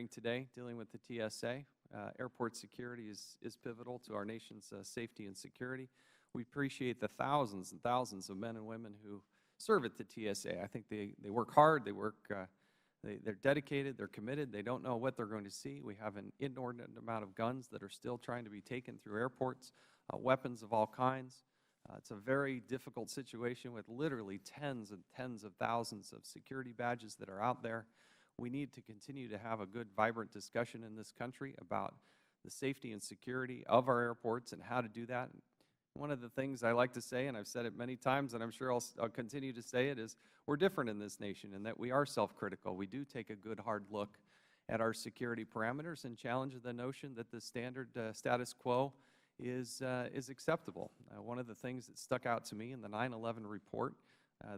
hearing today dealing with the TSA. Airport security is pivotal to our nation's safety and security. We appreciate the thousands and thousands of men and women who serve at the TSA. I think they work hard, they're dedicated, they're committed, they don't know what they're going to see. We have an inordinate amount of guns that are still trying to be taken through airports, weapons of all kinds. It's a very difficult situation with literally tens and tens of thousands of security badges that are out there. We need to continue to have a good, vibrant discussion in this country about the safety and security of our airports and how to do that. One of the things I like to say, and I've said it many times, and I'm sure I'll continue to say it, is we're different in this nation in that we are self-critical. We do take a good, hard look at our security parameters and challenge the notion that the standard status quo is acceptable. One of the things that stuck out to me in the 9/11 report,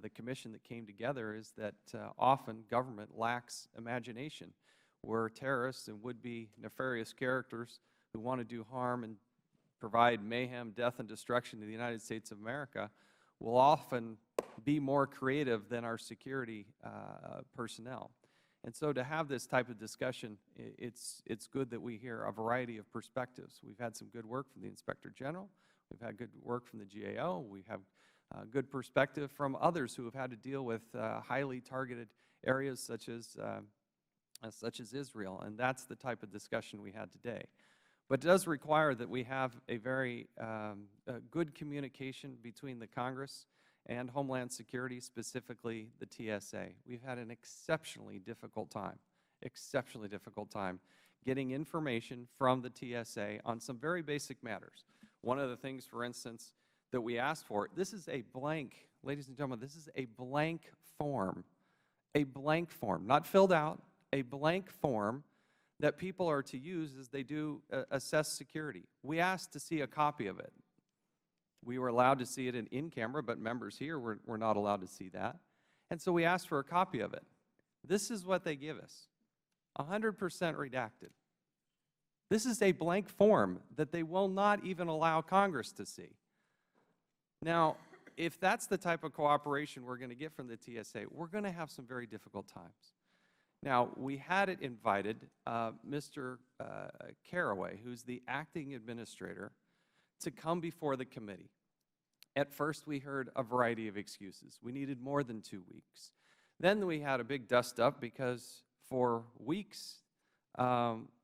the commission that came together, is that often government lacks imagination, where terrorists and would-be nefarious characters who want to do harm and provide mayhem, death, and destruction to the United States of America will often be more creative than our security personnel. And so to have this type of discussion, it's good that we hear a variety of perspectives. We've had some good work from the Inspector General. We've had good work from the GAO. We have good perspective from others who have had to deal with highly targeted areas such as Israel. And that's the type of discussion we had today. But it does require that we have a very good communication between the Congress and Homeland Security, specifically the TSA. We've had an exceptionally difficult time getting information from the TSA on some very basic matters. One of the things, for instance, that we asked for, this is a blank, ladies and gentlemen, this is a blank form, not filled out, a blank form that people are to use as they do assess security. We asked to see a copy of it. We were allowed to see it in camera, but members here were not allowed to see that. And so we asked for a copy of it. This is what they give us, 100% redacted. This is a blank form that they will not even allow Congress to see. Now, if that's the type of cooperation we're going to get from the TSA, we're going to have some very difficult times. Now, we had it invited Mr. Carraway, who's the acting administrator, to come before the committee. At first, we heard a variety of excuses. We needed more than 2 weeks. Then we had a big dust-up because for weeks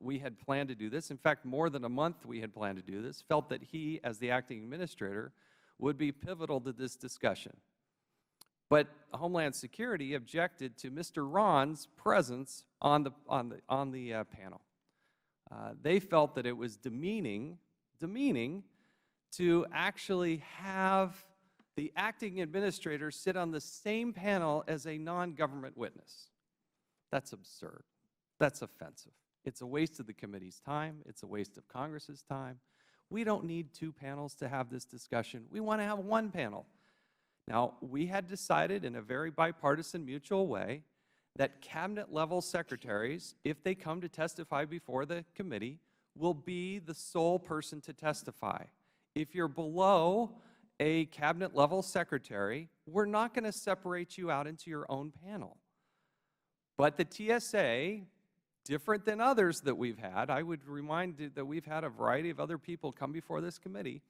we had planned to do this. In fact, more than a month we had planned to do this, felt that he, as the acting administrator, would be pivotal to this discussion. But Homeland Security objected to Mr. Ron's presence on the panel. They felt that it was demeaning to actually have the acting administrator sit on the same panel as a non-government witness. That's absurd. That's offensive. It's a waste of the committee's time. It's a waste of Congress's time. We don't need 2 panels to have this discussion. We want to have 1 panel. Now, we had decided in a very bipartisan, mutual way that cabinet-level secretaries, if they come to testify before the committee, will be the sole person to testify. If you're below a cabinet-level secretary, we're not going to separate you out into your own panel. But the TSA, different than others that we've had, I would remind you that we've had a variety of other people come before this committee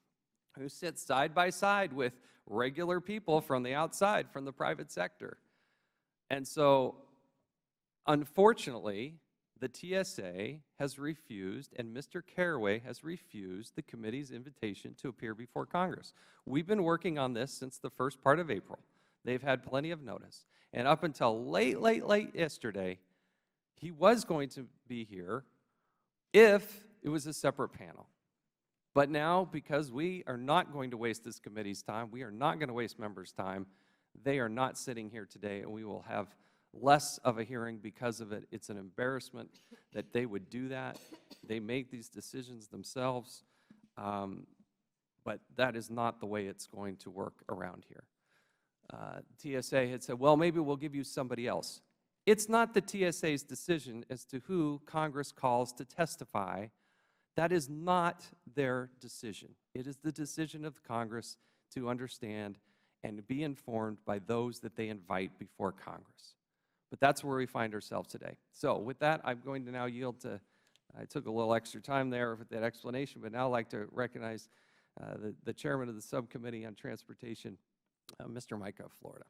who sit side by side with regular people from the outside, from the private sector. And so, unfortunately, the TSA has refused, and Mr. Carraway has refused the committee's invitation to appear before Congress. We've been working on this since the first part of April. They've had plenty of notice. And up until late yesterday, he was going to be here if it was a separate panel. But now, because we are not going to waste this committee's time, we are not going to waste members' time, they are not sitting here today, and we will have less of a hearing because of it. It's an embarrassment that they would do that. They make these decisions themselves, but that is not the way it's going to work around here. TSA had said, well, maybe we'll give you somebody else. It's not the TSA's decision as to who Congress calls to testify. That is not their decision. It is the decision of Congress to understand and be informed by those that they invite before Congress. But that's where we find ourselves today. So with that, I'm going to now yield to, I took a little extra time there with that explanation, but now I'd like to recognize the chairman of the subcommittee on transportation, Mr. Micah of Florida.